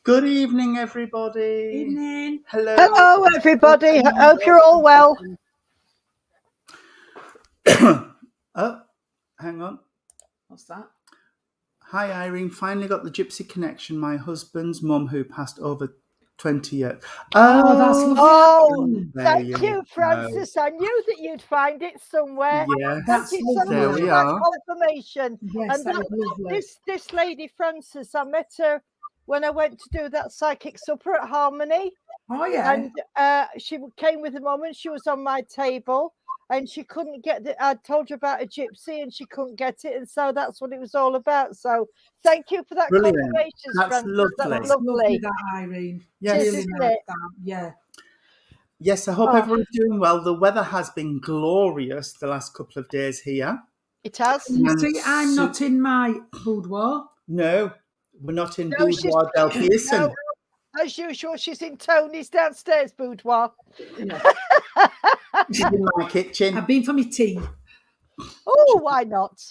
Good evening, everybody. Evening. Hello. Hello, everybody. Hope you're all well. Oh, hang on. What's that? Hi, Irene. Finally got the Gypsy connection. My husband's mum, who passed over 20 years. Oh, that's lovely. Oh, there thank you you, go. Francis. I knew that you'd find it somewhere. Yes, That's Thank you so lovely. there much we for that are. confirmation. Yes, And that is lovely. this lady, Francis, I met her when I went to do that psychic supper at Harmony. Oh, yeah. And she came with a mum and she was on my table. And she couldn't get it. I told her about a gypsy and she couldn't get it. And so that's what it was all about. So thank you for that Brilliant. confirmation, That's Francis. lovely. That's That's lovely. lovely, that, Irene. Yes. Really Isn't nice, it? that. Yeah. Yes, I hope Oh. everyone's doing well. The weather has been glorious the last couple of days here. It has. You And see, I'm not in my boudoir. No, we're not in No, she's- Boudoir Del Pearson. No, as usual, she's in Tony's downstairs boudoir. Yeah. She's in my kitchen. I've been for my tea. Oh, why not?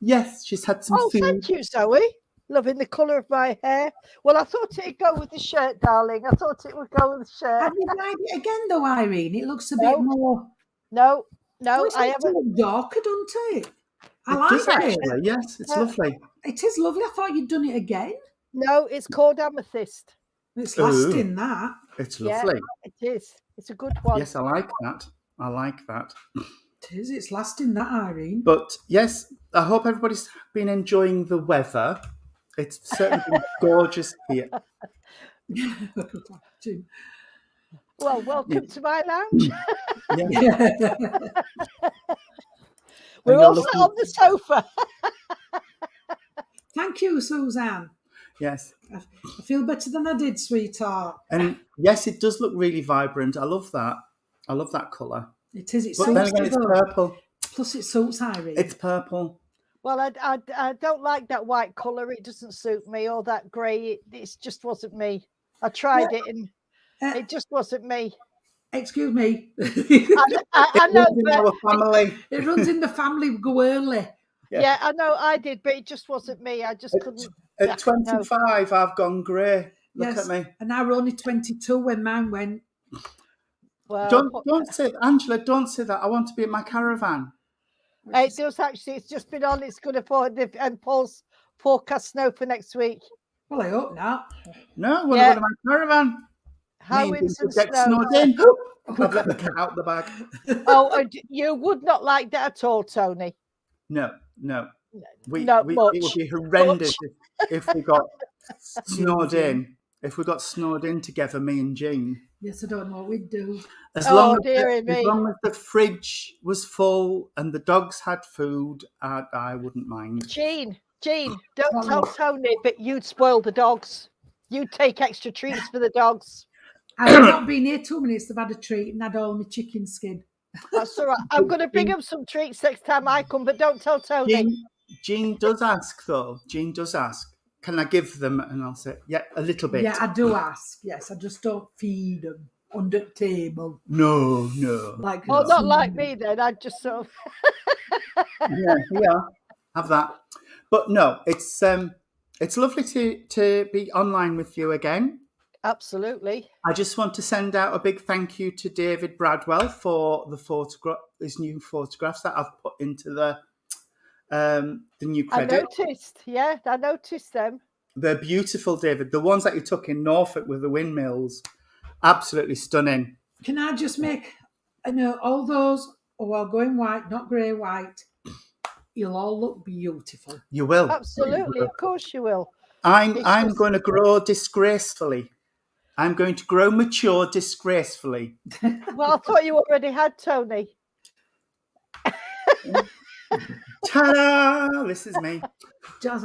Yes, she's had some Oh, food. thank you, Zoe. Loving the colour of my hair. Well, I thought it'd go with the shirt, darling. I thought it would go with the shirt. Have you dyed it again, though, Irene? It looks a No. bit more. No, Oh, it's I a haven't. little darker, doesn't it? I It like does it. actually, yes, it's Yeah. lovely. It is lovely. I thought you'd done it again. No, it's called amethyst. It's Ooh. lasting, that. It's Yeah. lovely. It is. It's a good one. Yes, I like that. I like that. It is. It's lasting, that, Irene. But yes, I hope everybody's been enjoying the weather. It's certainly been gorgeous here. Well, welcome to my lounge. Yeah. We're you're all sat looking- on the sofa. Thank you, Suzanne. Yes. I feel better than I did, sweetheart. And yes, it does look really vibrant. I love that. I love that colour. It is. It But then suits again, me, it's though. purple. Plus, it suits Irene. It's purple. Well, I don't like that white colour. It doesn't suit me. Or that grey. It just wasn't me. I tried it and it just wasn't me. Excuse me. I know, It's in but our family. It runs in the family. We go early. yeah, I know I did, but it just wasn't me. I just couldn't. Yeah, At 25, I've gone grey. Look Yes. at me. And I were only 22 when mine went. Well, Don't say, Angela, don't say that. I want to be in my caravan. it does actually. It's just been on. It's good for and Paul's forecast snow for next week. Well, I hope not. No, we're Yeah. going to my caravan. How Me and winds and Vincent get snow. snowed in. I've let the cat out the bag. Oh, and you would not like that at all, Tony. No. Not It would much. be horrendous if we got snowed in. If we got snowed in together, me and Jean. Yes, I don't know what we'd do. As Oh, long dearie as me. the fridge was full and the dogs had food, I wouldn't mind. Jean, don't tell Tony, but you'd spoil the dogs. You'd take extra treats for the dogs. I've not been here 2 minutes. They've had a treat and had all my chicken skin. That's all right. I'm going to bring them some treats next time I come, but don't tell Tony. Jean does ask, though. Jean does ask, can I give them? And I'll say, yeah, a little bit. Yeah, I do ask. Yes, I just don't feed them under the table. No. Like Oh, not like me then. I'd just sort of. Yeah, have that. But no, it's lovely to be online with you again. Absolutely. I just want to send out a big thank you to David Bradwell for his new photographs that I've put into the new credit. I noticed them. They're beautiful, David. The ones that you took in Norfolk with the windmills, absolutely stunning. Can I just make, all those who are going white, not grey white, you'll all look beautiful. You will. Absolutely, of course you will. I'm going to grow disgracefully. I'm going to grow mature disgracefully. Well, I thought you already had Tony. Ta-da! This is me. Jazz.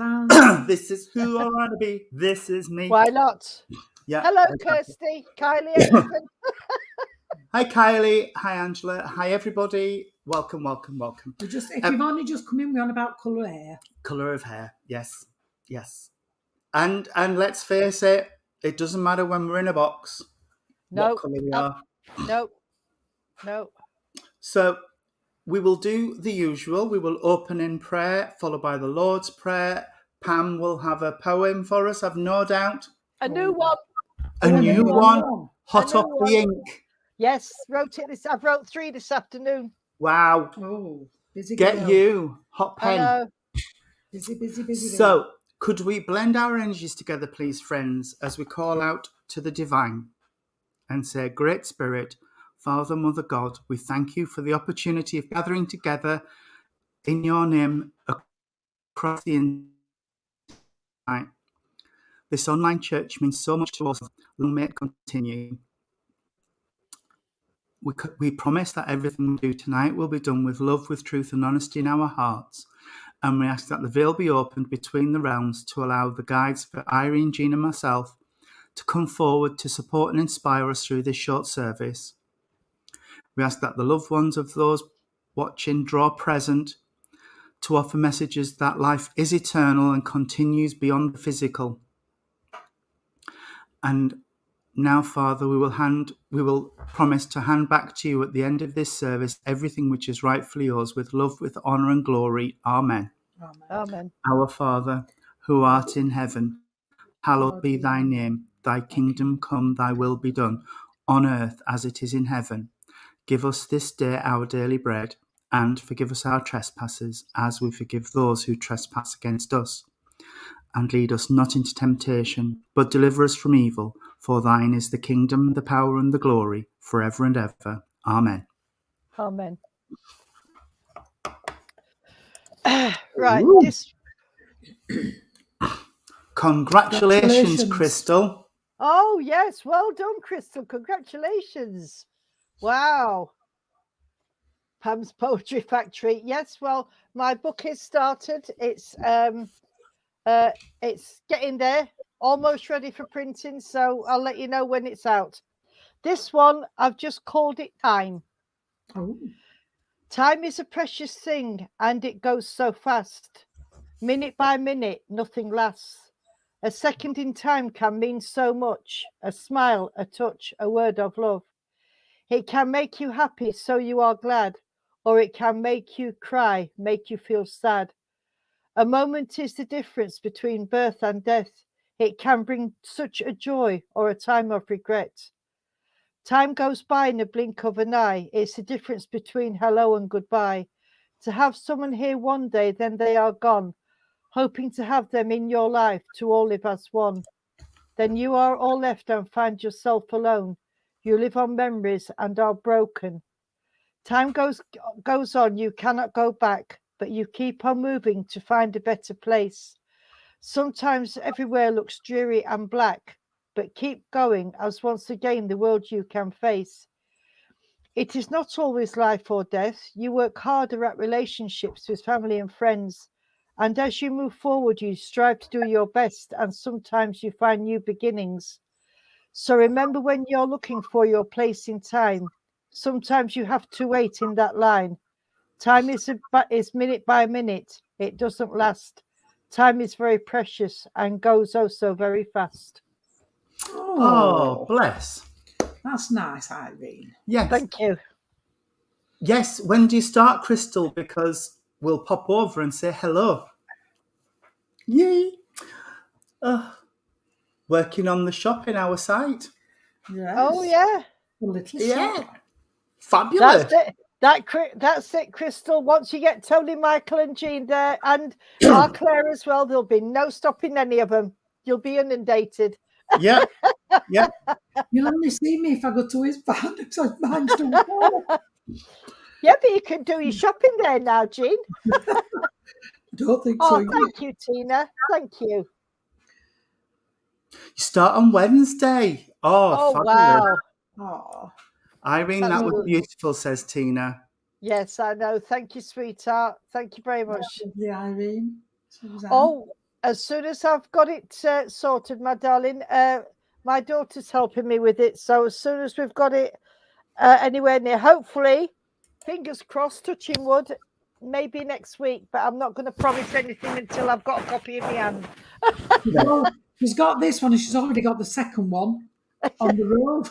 This is who I want to be. This is me. Why not? Yeah. Hello, exactly. Kirsty, Kylie, everything. Hi, Kylie. Hi, Angela. Hi, everybody. Welcome. If you've only just come in, we're on about colour hair. Colour of hair. Yes. And let's face it, it doesn't matter when we're in a box No. what colour we are. No. So we will do the usual. We will open in prayer, followed by the Lord's Prayer. Pam will have a poem for us, I've no doubt. A new one. A new one, hot new off one. the ink. Yes, I've wrote 3 this afternoon. Wow. Oh, busy Get girl. you. Hot I pen. know. Busy. So, could we blend our energies together, please, friends, as we call out to the divine and say, Great Spirit, Father, Mother, God, we thank you for the opportunity of gathering together in your name across the internet. This online church means so much to us. Long may it continue. We promise that everything we do tonight will be done with love, with truth and honesty in our hearts. And we ask that the veil be opened between the realms to allow the guides for Irene, Jean and myself to come forward to support and inspire us through this short service. We ask that the loved ones of those watching draw present to offer messages that life is eternal and continues beyond the physical. And now, Father, we will promise to hand back to you at the end of this service everything which is rightfully yours, with love, with honour and glory. Amen. Amen. Our Father, who art in heaven, hallowed be thy name. Thy kingdom come, thy will be done, on earth as it is in heaven. Give us this day our daily bread, and forgive us our trespasses, as we forgive those who trespass against us. And lead us not into temptation, but deliver us from evil. For thine is the kingdom, the power, and the glory, forever and ever. Amen. Amen. Right. Ooh. This. Congratulations, Crystal. Oh, yes. Well done, Crystal. Congratulations. Wow. Pam's Poetry Factory. Yes, well, my book is started. It's getting there, almost ready for printing, so I'll let you know when it's out. This one, I've just called it Time. Oh. Time is a precious thing, and it goes so fast. Minute by minute, nothing lasts. A second in time can mean so much. A smile, a touch, a word of love. It can make you happy, so you are glad, or it can make you cry, make you feel sad. A moment is the difference between birth and death. It can bring such a joy or a time of regret. Time goes by in a blink of an eye. It's the difference between hello and goodbye. To have someone here one day, then they are gone, hoping to have them in your life to all live as one. Then you are all left and find yourself alone. You live on memories and are broken. Time goes on, you cannot go back, but you keep on moving to find a better place. Sometimes everywhere looks dreary and black, but keep going, as once again the world you can face. It is not always life or death. You work harder at relationships with family and friends, and as you move forward, you strive to do your best, and sometimes you find new beginnings. So remember, when you're looking for your place in time, sometimes you have to wait in that line. Time is minute by minute. It doesn't last. Time is very precious and goes oh so very fast. Oh, bless. That's nice, Irene. Yes. Thank you. Yes. When do you start, Crystal? Because we'll pop over and say hello. Yay. Working on the shop in our site. Yes. Oh, yeah. A little Yeah. shop. Fabulous. That's it. That's it, Crystal. Once you get Tony, Michael, and Jean there, and our Claire as well, there'll be no stopping any of them. You'll be inundated. Yeah. Yeah. You'll only see me if I go to his van, because mine's done well. Yeah, but you can do your shopping there now, Jean. I don't think Oh, so. thank you, Tina. Thank you. You start on Wednesday. Oh, fabulous. Wow. Oh, Irene, That's that was good. beautiful, says Tina. Yes, I know. Thank you, sweetheart. Thank you very much. lovely, Irene. Suzanne. Oh, as soon as I've got it sorted, my darling, my daughter's helping me with it. So as soon as we've got it anywhere near, hopefully, fingers crossed, touching wood, maybe next week. But I'm not going to promise anything until I've got a copy in my hand. Well, she's got this one, and she's already got the second one on the road.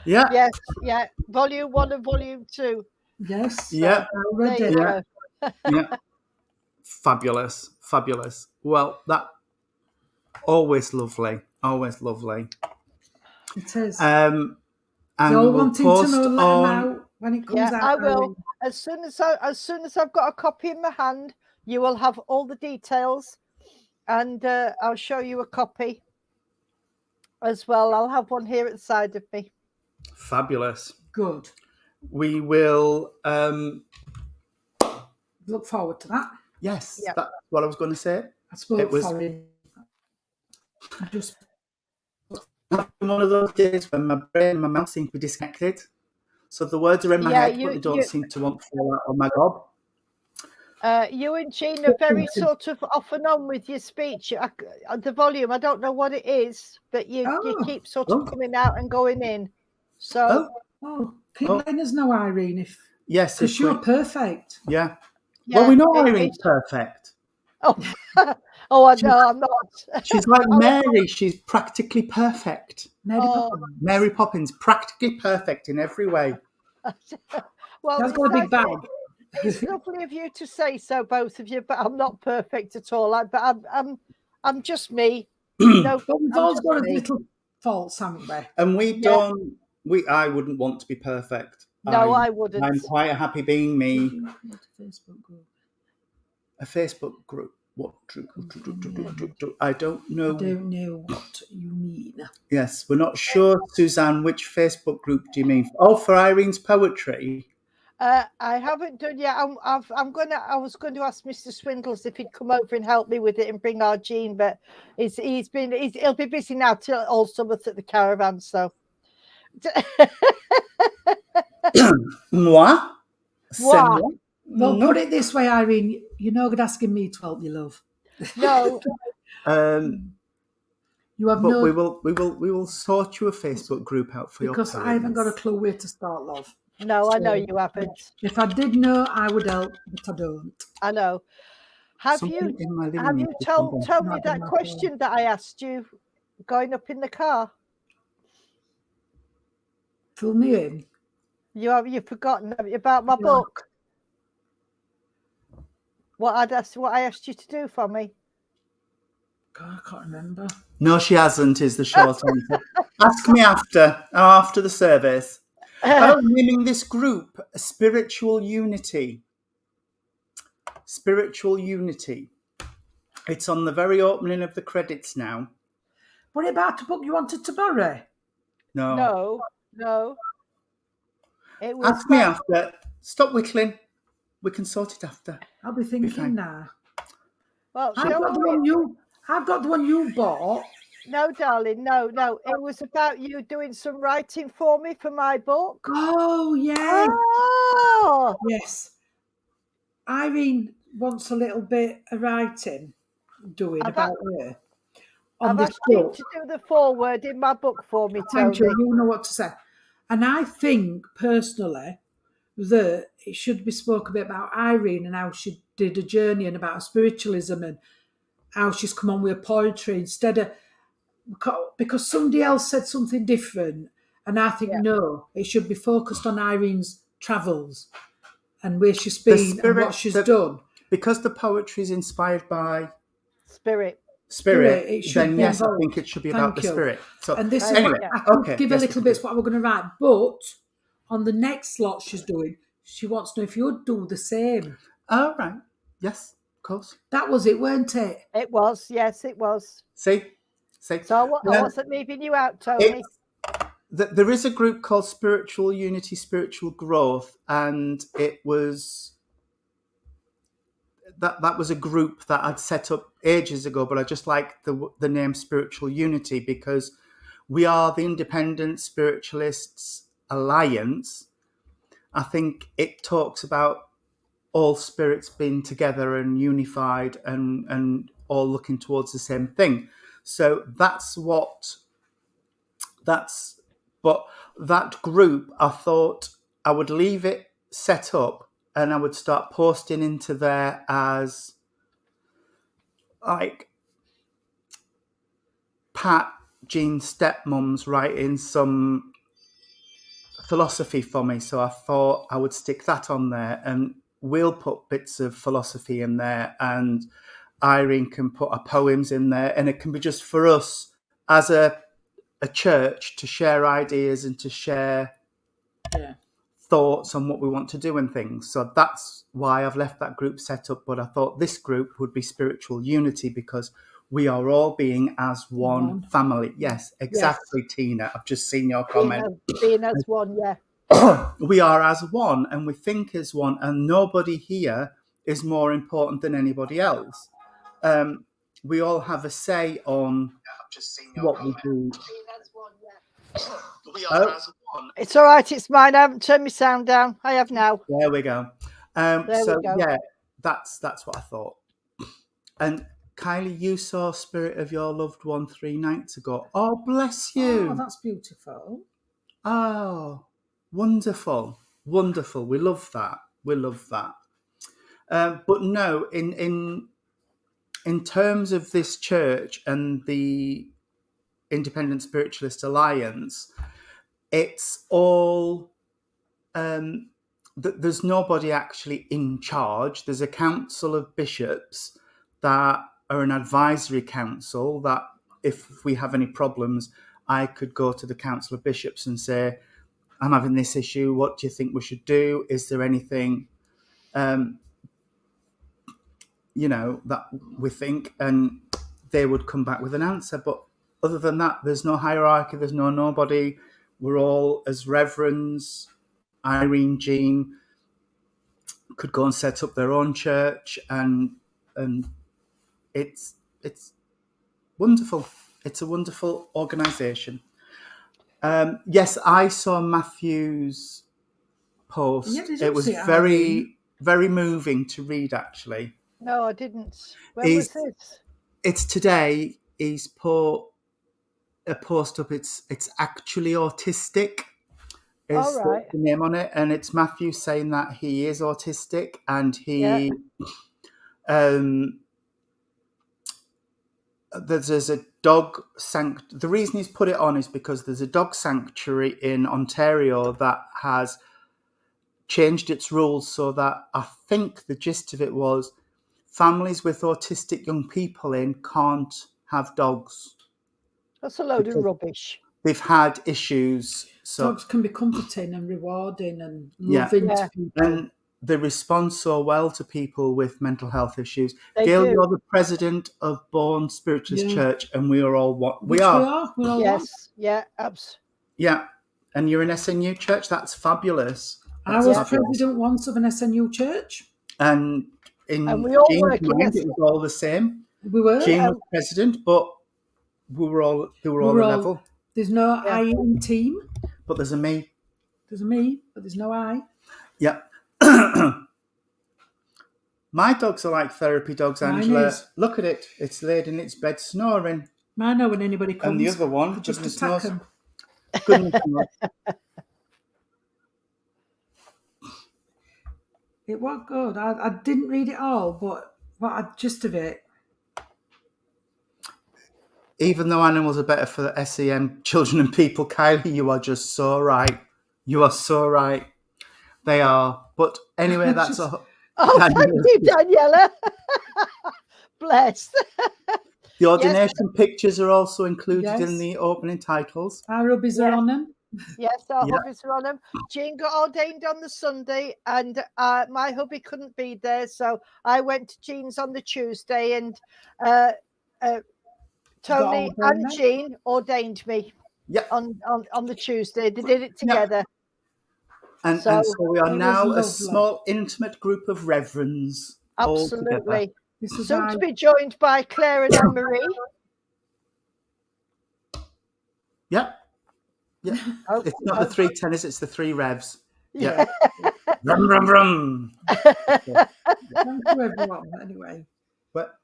Yeah. Yes, yeah. Volume 1 and Volume 2. Yes. Yeah. Already. There you Yeah. go. Yeah. Fabulous. Fabulous. Well, that always lovely. Always lovely. It is. And You're we'll wanting to post know, let them on. out when it comes Yeah, out. I will. Irene. As soon as I've got a copy in my hand, you will have all the details, and I'll show you a copy as well. I'll have one here at the side of me. Fabulous. Good. We will. Look forward to that. Yes, Yeah. that's what I was going to say. I spoke It was- for him. Just One of those days when my brain and my mouth seem to be disconnected. So the words are in my Yeah, head, but they don't seem to want to fall out of my gob. You and Jean are very sort of off and on with your speech. The volume, I don't know what it is, but you keep sort of coming out and going in. So keep letting us know, Irene, if Yes, because you're perfect. Yeah. yeah, Well, we know Irene's perfect. Oh, I know I'm not. She's like Mary. She's practically perfect. Mary Poppins, practically perfect in every way. Well, That's got a big bag. It's lovely of you to say so, both of you. But I'm not perfect at all. I'm just me. No, But we've all got a little faults, haven't we? And we don't. I wouldn't want to be perfect. No, I wouldn't. I'm quite happy being me. Facebook group. A Facebook group. What? I don't know. I don't know what you mean. Yes, we're not sure, Suzanne. Which Facebook group do you mean? Oh, for Irene's poetry. I haven't done yet. I was going to ask Mr. Swindles if he'd come over and help me with it and bring our Jean, but he'll be busy now till all summer at the caravan. So. Moi? Moi. Well, put it this way, Irene. You're not good asking me to help you, love. No. You have but no. we will sort you a Facebook group out for because your I haven't got a clue where to start, love. No, I know you haven't. If I did know, I would help, but I don't. I know. Have you told me that question that I asked you going up in the car? Fill me in. You've forgotten about my book. What I asked you to do for me. God, I can't remember. No, she hasn't, is the short answer. Ask me after the service. I'm naming this group Spiritual Unity. Spiritual Unity. It's on the very opening of the credits now. What about the book you wanted to borrow? No. It was Ask me after. Stop whittling. We can sort it after. I'll be thinking now. Well, I've got the one you bought. No, darling, no. It was about you doing some writing for me for my book. Oh, yeah. Oh. Yes. Irene wants a little bit of writing doing about her. I've asked you to do the foreword in my book for me, Tony. Thank you. You know what to say. And I think, personally, that it should be spoke a bit about Irene and how she did a journey and about spiritualism and how she's come on with poetry instead of... Because somebody else said something different, and I think, no, it should be focused on Irene's travels and where she's been and what she's done. Because the poetry is inspired by... Spirit, then yes, I think it should be about the spirit. So, and this anyway, is what I could give a little bit what we're going to write. But on the next lot she's doing, she wants to know if you'd do the same. Oh, right. Yes, of course. That was it, weren't it? It was, yes, it was. See? So I wasn't leaving you out, Tony. There is a group called Spiritual Unity, Spiritual Growth, and it was... That was a group that I'd set up ages ago, but I just like the name Spiritual Unity because we are the Independent Spiritualists Alliance. I think it talks about all spirits being together and unified and all looking towards the same thing. So but that group, I thought I would leave it set up and I would start posting into there as like Pat, Jean's stepmom's writing some philosophy for me. So I thought I would stick that on there and we'll put bits of philosophy in there and Irene can put her poems in there and it can be just for us as a church to share ideas and to share Yeah. thoughts on what we want to do and things. So that's why I've left that group set up. But I thought this group would be spiritual unity because we are all being as one family. Yes, exactly, Tina. I've just seen your comment. Being as one, yeah. We are as one and we think as one, and nobody here is more important than anybody else. We all have a say on what we do. We are as one. It's all right. It's mine. I haven't turned my sound down. I have now. There we go. There so we go. yeah, that's what I thought. And Kylie, you saw Spirit of Your Loved One 3 nights ago. Oh, bless you. Oh, that's beautiful. Oh, wonderful. Wonderful. We love that. We love that. But no, in terms of this church and the Independent Spiritualist Alliance, it's all there's nobody actually in charge. There's a council of bishops that are an advisory council that if we have any problems, I could go to the council of bishops and say, I'm having this issue. What do you think we should do? Is there anything, that we think? And they would come back with an answer. But other than that, there's no hierarchy. There's nobody. We're all as reverends. Irene, Jean could go and set up their own church, and it's wonderful. It's a wonderful organisation. Yes, I saw Matthew's post. Yeah, did you it was see it, very, Irene? very moving to read, actually. No, I didn't. When was this? It's today. He's put a post up. It's actually autistic. Is right. the name on it, and it's Matthew saying that he is autistic, and he there's a dog the reason he's put it on is because there's a dog sanctuary in Ontario that has changed its rules so that I think the gist of it was families with autistic young people in can't have dogs. That's a load of rubbish. They've had issues. So dogs can be comforting and rewarding and loving to people. And they respond so well to people with mental health issues. They Gail, do. you're the president of Bourne Spiritualist Church, and we are all what we Which are. We are. Yes, yeah, absolutely. Yeah, and you're an SNU church. That's fabulous. I was president once of an SNU church. And in we all Jean's work in mind, it was all the same. We were. Jean was president, but they were all level. There's no I in team. But there's a me. There's a me, but there's no I. Yeah. My dogs are like therapy dogs, Angela. Look at it. It's laid in its bed snoring. I know when anybody comes. And the other one, just attack them. Goodness knows. It was good. I didn't read it all, but what a gist of it. Even though animals are better for the SEM children and people, Kylie, you are just so right. You are so right. They are. But anyway, that's a... Oh, thank you, Daniela. Bless. The ordination pictures are also included in the opening titles. Our rubbies are on them. Yes, our hubbies are on them. Jean got ordained on the Sunday, and my hubby couldn't be there, so I went to Jean's on the Tuesday, and Tony and Jean ordained me on the Tuesday. They did it together. And so we are now a small, intimate group of reverends. Absolutely. Soon to be joined by Claire and Anne-Marie. Yeah. Yeah. It's not the 3 tenors, it's the 3 revs. Yeah. Rum, rum, rum. Thank you, everyone, anyway. But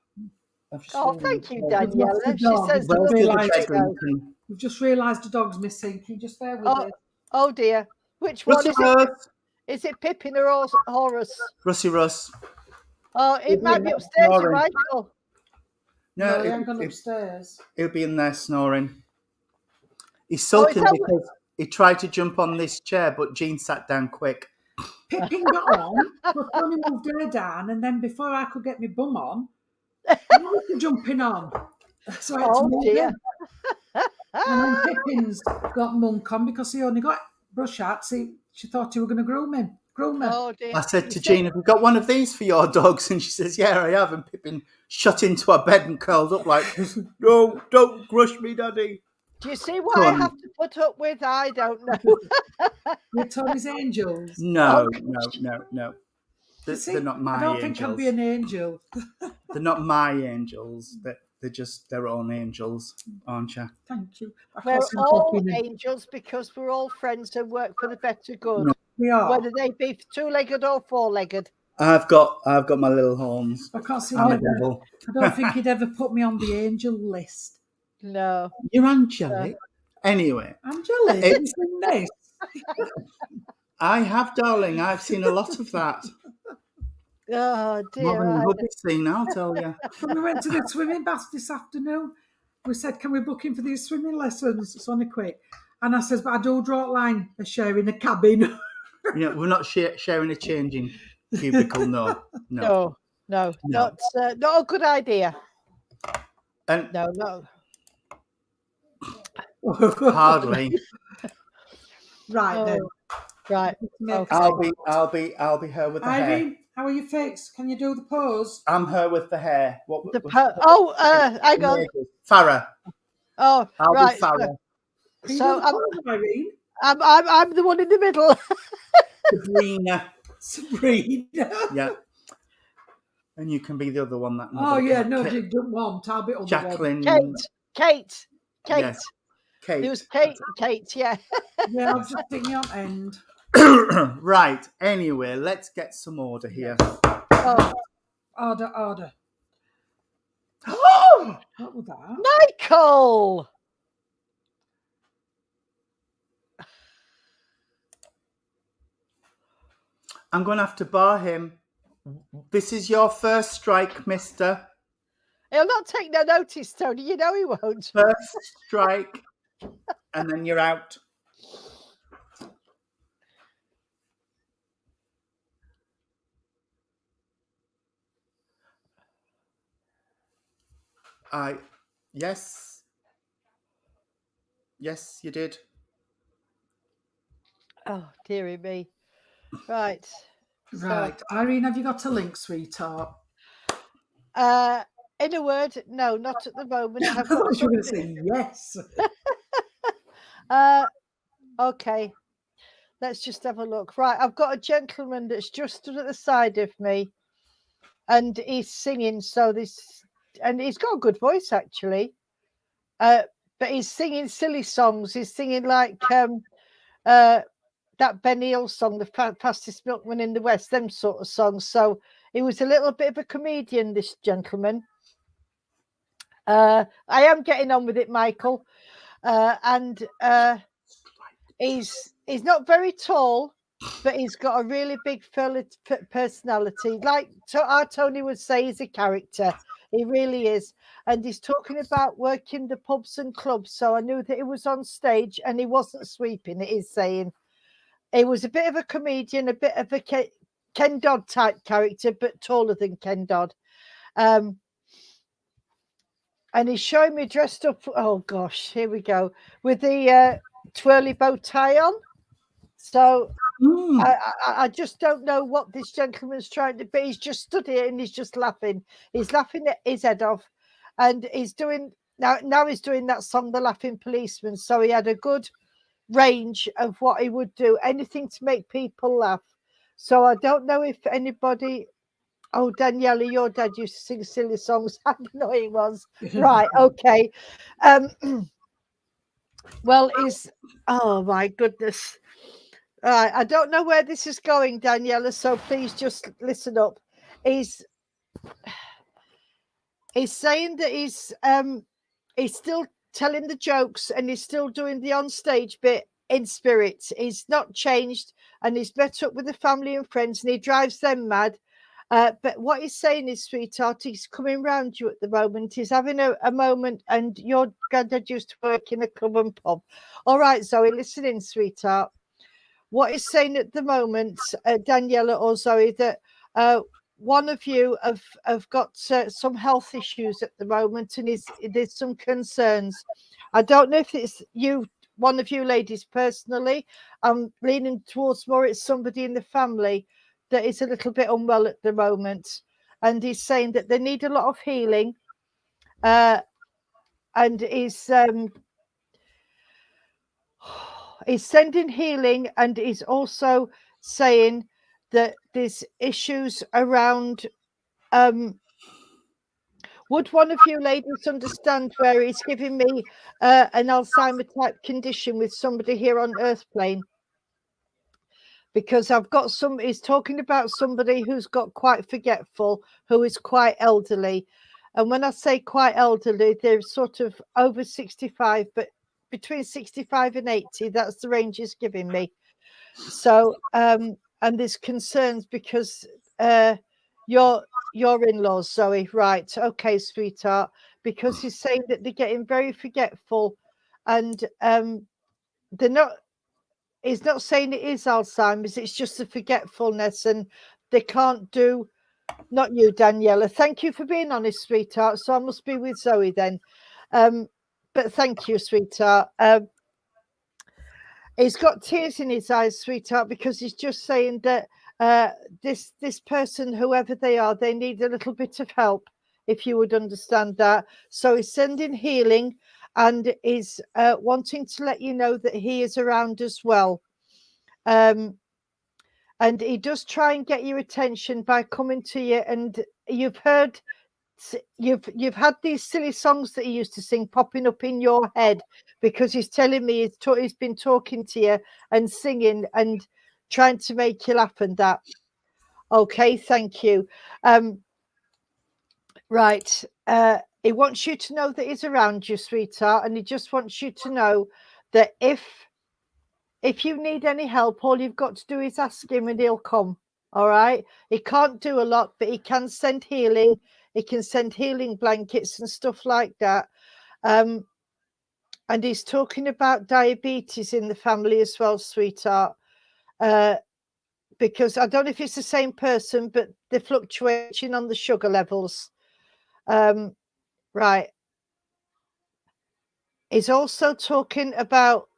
thank you, Daniela. She says we've just realised the dog's missing. Can you just bear with us? Oh dear. Which one is it? Is it Pippin or Horus? Rusty Russ. Oh, it might be upstairs, Michael. No, he ain't gone upstairs. He'll be in there snoring. He's sulking because he tried to jump on this chair, but Jean sat down quick. Pippin got on, but Tony moved her down, and then before I could get my bum on, I was jumping on. So I had to Oh move dear. him. And then Pippin's got Monk on because he only got brush hats. She thought you were going to groom him. Groom her. Oh dear. I said You to Jean, have you got one of these for your dogs? And she says, yeah, I have. And Pippin shut into her bed and curled up like, no, don't crush me, Daddy. Do you see what I Come. have to put up with? I don't know. With Tony's angels. No, Oh, no, no, no. You see, They're not my I don't angels. think I'll be an angel. They're not my angels. They're just their own angels, aren't you? Thank you. Of we're course, I'm all talking in- angels because we're all friends and work for the better good. No. We are. Whether they be two-legged or four-legged. I've got my little horns. I can't see I'm a him ever. devil. I don't think he'd ever put me on the angel list. No. You're angelic. Anyway, Angelic, It- you seen this? I have, darling. I've seen a lot of that. Oh More than dear. hubby's seen, I'll tell you. When we went to the swimming bath this afternoon, we said, can we book in for these swimming lessons? It's only quick. And I says, but I do draw a line of sharing a cabin. We're not sharing a changing cubicle. No. No. Not a good idea. And No. hardly. Right then. Right. Make Okay. I'll be her with the hair. Irene, how are you fixed? Can you do the pose? I'm her with the hair. What? Hang on. Farah. Oh, I'll right. be Farah. Can you So do the pose, Irene? I'm the one in the middle. Sabrina. Sabrina. Yeah. And you can be the other one. That. Oh yeah, no, Kate- you don't want. I'll be on Jacqueline. Kate. Yes. Kate. It was Kate, yeah. the one. Yeah, I'll just stick you on end. Right. Anyway, let's get some order here. Oh, Order. Oh! What was that? Michael. I'm going to have to bar him. This is your first strike, mister. He'll not take no notice, Tony. You know he won't. First strike. And then you're out. Yes. Yes, you did. Oh, dearie me. Right. Right. Irene, have you got a link, sweetheart? In a word, no, not at the moment. I I've got thought you were going to something. say yes. Okay. Let's just have a look. Right, I've got a gentleman that's just stood at the side of me, and he's singing. And he's got a good voice actually. But he's singing silly songs. He's singing like that Ben Hill song, the fastest milkman in the West, them sort of songs. So he was a little bit of a comedian, this gentleman. I am getting on with it, Michael. And he's not very tall, but he's got a really big personality. Like our Tony would say, he's a character. He really is. And he's talking about working the pubs and clubs. So I knew that he was on stage and he wasn't sweeping, it is saying. He was a bit of a comedian, a bit of a Ken Dodd type character, but taller than Ken Dodd. And he's showing me dressed up. Oh, gosh, here we go. With the twirly bow tie on. So I just don't know what this gentleman's trying to be. He's just stood here and he's just laughing. He's laughing at his head off. And he's doing, now he's doing that song, The Laughing Policeman. So he had a good range of what he would do, anything to make people laugh. So I don't know if anybody... Oh, Daniela, your dad used to sing silly songs. How annoying it was. Right, okay. Well, oh my goodness. Right, I don't know where this is going, Daniela, so please just listen up. He's saying that he's still telling the jokes and he's still doing the on-stage bit in spirit. He's not changed and he's met up with the family and friends and he drives them mad. But what he's saying is, sweetheart, he's coming round you at the moment. He's having a moment, and your granddad used to work in a club and pub. All right, Zoe, listen in, sweetheart. What he's saying at the moment, Daniela or Zoe, that one of you have got some health issues at the moment, and there's some concerns. I don't know if it's you, one of you ladies personally. I'm leaning towards more it's somebody in the family that is a little bit unwell at the moment, and he's saying that they need a lot of healing, and he's sending healing, and he's also saying that there's issues around. Would one of you ladies understand where he's giving me an Alzheimer type condition with somebody here on Earth plane? Because I've got he's talking about somebody who's got quite forgetful, who is quite elderly. And when I say quite elderly, they're sort of over 65, but between 65 and 80, that's the range he's giving me. So, and there's concerns because your in-laws, Zoe, right? Okay, sweetheart, because he's saying that they're getting very forgetful, and they're not. He's not saying it is Alzheimer's; it's just a forgetfulness, and they can't do. Not you, Daniela. Thank you for being honest, sweetheart. So I must be with Zoe then. But thank you, sweetheart. He's got tears in his eyes, sweetheart, because he's just saying that this person, whoever they are, they need a little bit of help, if you would understand that. So he's sending healing, and is wanting to let you know that he is around as well. And he does try and get your attention by coming to you, and you've had these silly songs that he used to sing popping up in your head, because he's telling me he's been talking to you and singing and trying to make you laugh and that. Okay, thank you. Right. He wants you to know that he's around you, sweetheart, and he just wants you to know that if you need any help, all you've got to do is ask him and he'll come. All right. He can't do a lot, but he can send healing. He can send healing blankets and stuff like that. And he's talking about diabetes in the family as well, sweetheart. Because I don't know if it's the same person, but they're fluctuating on the sugar levels. Right. He's also talking about.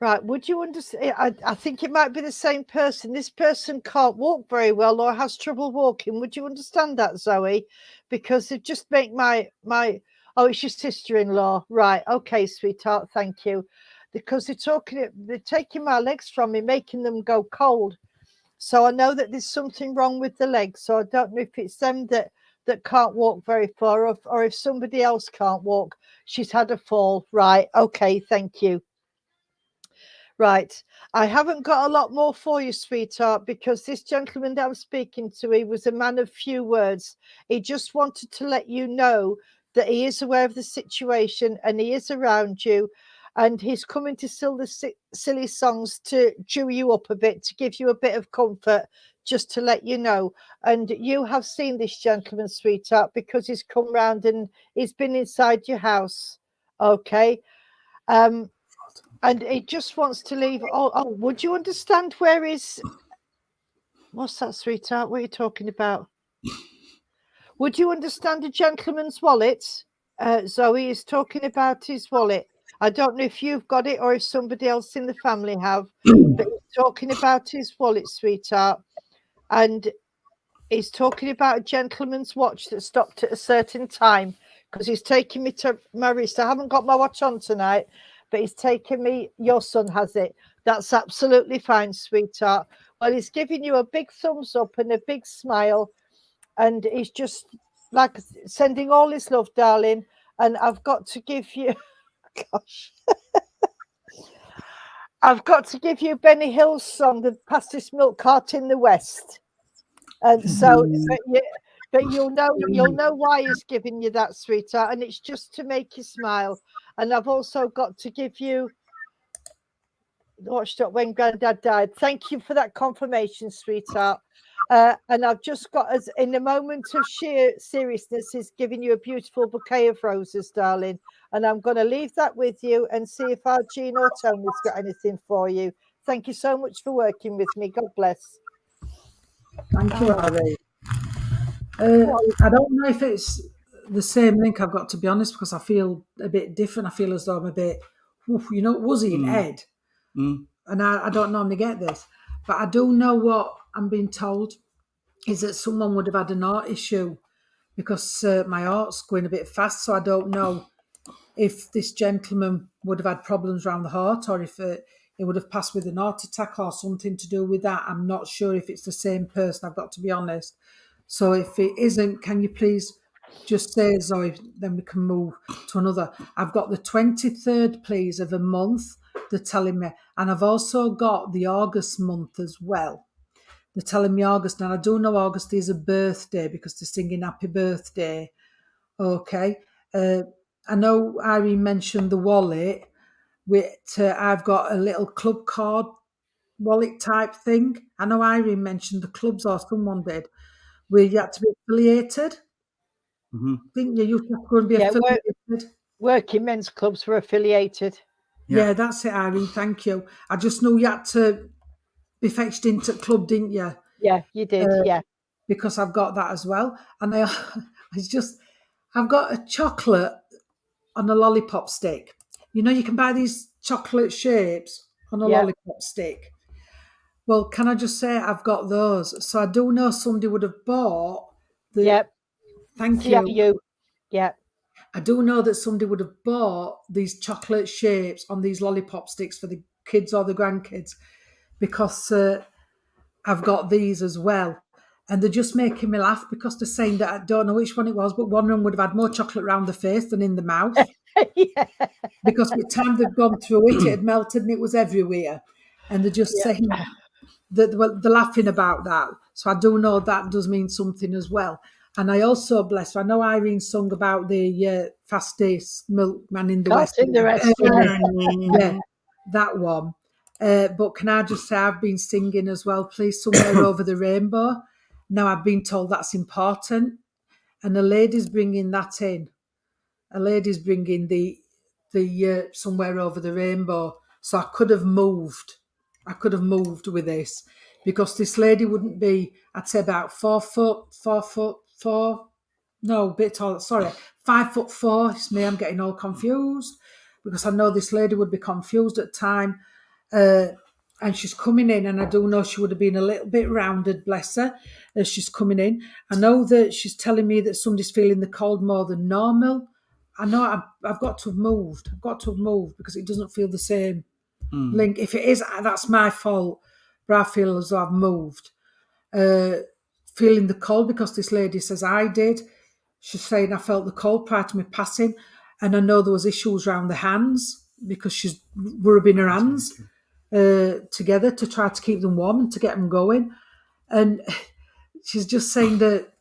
Right, would you understand? I think it might be the same person. This person can't walk very well or has trouble walking. Would you understand that, Zoe? Because it just make my oh, it's your sister-in-law. Right, okay, sweetheart, thank you. Because they're taking my legs from me, making them go cold. So I know that there's something wrong with the legs. So I don't know if it's them that can't walk very far, or if somebody else can't walk. She's had a fall. Right, okay, thank you. Right. I haven't got a lot more for you, sweetheart, because this gentleman that I'm speaking to, he was a man of few words. He just wanted to let you know that he is aware of the situation and he is around you, and he's coming to sing the silly songs to chew you up a bit, to give you a bit of comfort, just to let you know. And you have seen this gentleman, sweetheart, because he's come round and he's been inside your house. Okay. And he just wants to leave. Oh, would you understand where is? What's that, sweetheart? What are you talking about? Would you understand a gentleman's wallet? Zoe is talking about his wallet. I don't know if you've got it or if somebody else in the family have, but he's talking about his wallet, sweetheart. And he's talking about a gentleman's watch that stopped at a certain time, because he's taking me to my wrist. I haven't got my watch on tonight, but he's taken me. Your son has it. That's absolutely fine, sweetheart. Well, he's giving you a big thumbs up and a big smile, and he's just like sending all his love, darling. And I've got to give you, gosh, I've got to give you Benny Hill's song, "The Fastest Milk Cart in the West." And so, but you'll know why he's giving you that, sweetheart, and it's just to make you smile. And I've also got to give you Watched Up When Granddad Died. Thank you for that confirmation, sweetheart. And I've just got, as in a moment of sheer seriousness, is giving you a beautiful bouquet of roses, darling. And I'm going to leave that with you and see if our Jean or Tony's got anything for you. Thank you so much for working with me. God bless. Thank you, Ari. I don't know if it's the same link I've got, to be honest, because I feel a bit different. I feel as though I'm a bit, woozy in head. Mm. And I don't normally get this. But I do know what I'm being told is that someone would have had an heart issue because my heart's going a bit fast. So I don't know if this gentleman would have had problems around the heart or if it would have passed with an heart attack or something to do with that. I'm not sure if it's the same person, I've got to be honest. So if it isn't, can you please just say, Zoe, then we can move to another. I've got the 23rd, please, of a month, they're telling me. And I've also got the August month as well. They're telling me August. And I do know August is a birthday because they're singing happy birthday. Okay. I know Irene mentioned the wallet. I've got a little club card wallet type thing. I know Irene mentioned the clubs, or someone did, where you had to be affiliated. Mm-hmm. Didn't you? You have to go and be affiliated. Working men's clubs were affiliated. Yeah, that's it, Irene. Thank you. I just knew you had to be fetched into club, didn't you? Yeah, you did. Yeah. Because I've got that as well. And I've got a chocolate on a lollipop stick. You know, you can buy these chocolate shapes on a lollipop stick. Well, can I just say I've got those? So I do know somebody would have bought the. Yep. Thank you. Yeah. I do know that somebody would have bought these chocolate shapes on these lollipop sticks for the kids or the grandkids because I've got these as well. And they're just making me laugh because they're saying that I don't know which one it was, but one of them would have had more chocolate around the face than in the mouth. Yeah. Because by the time they've gone through it, it had melted and it was everywhere. And they're just saying that they're laughing about that. So I do know that does mean something as well. And I also, bless her, I know Irene sung about the fastest milkman in the West. In the rest. Yeah, that one. But can I just say I've been singing as well, please, Somewhere Over the Rainbow. Now I've been told that's important. And a lady's bringing that in. A lady's bringing the Somewhere Over the Rainbow. So I could have moved. I could have moved with this because this lady wouldn't be, I'd say about 4 foot, 5'4". It's me, I'm getting all confused because I know this lady would be confused at time. And she's coming in, and I do know she would have been a little bit rounded, bless her, as she's coming in. I know that she's telling me that somebody's feeling the cold more than normal. I know I've got to have moved. I've got to have moved because it doesn't feel the same link. If it is, that's my fault. But I feel as though I've moved. Feeling the cold because this lady says I did. She's saying I felt the cold prior to me passing. And I know there was issues around the hands because she's rubbing her hands together to try to keep them warm and to get them going. And she's just saying that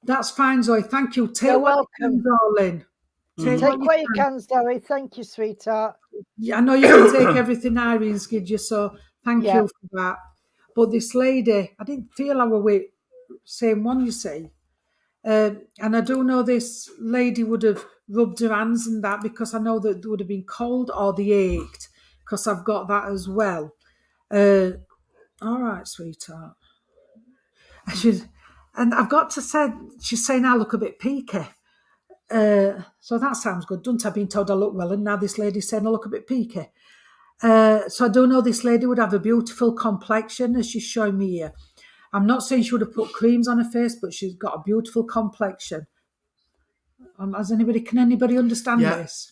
that's fine, Zoe. Thank you. You're welcome, darling. Take what you can, Zoe. Thank you, sweetheart. I know you can take everything Irene's gives you, so thank you for that. But this lady, I didn't feel I were with same one, you see. And I do know this lady would have rubbed her hands and that because I know that they would have been cold or they ached because I've got that as well. All right, sweetheart. And I've got to say, she's saying I look a bit peaky. So that sounds good, doesn't it? I've been told I look well, and now this lady's saying I look a bit peaky. So I do know this lady would have a beautiful complexion, as she's showing me here. I'm not saying she would have put creams on her face, but she's got a beautiful complexion. Can anybody understand this?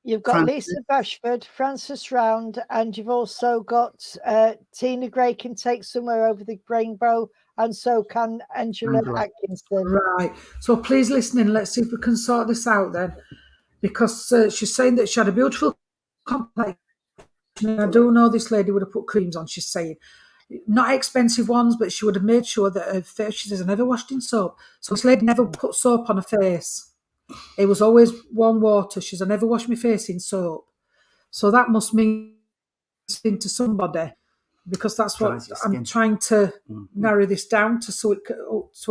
You've got Lisa Bashford, Frances Round, and you've also got Tina Gray can take Somewhere Over the Rainbow, and so can Angela Atkinson. Right. So please listen in. Let's see if we can sort this out then. Because she's saying that she had a beautiful complexion. I do know this lady would have put creams on, she's saying. Not expensive ones, but she would have made sure that her face, she says, I never washed in soap. So this lady never put soap on her face. It was always warm water. She says, I never wash my face in soap. So that must mean something to somebody because that's what I'm trying to narrow this down to so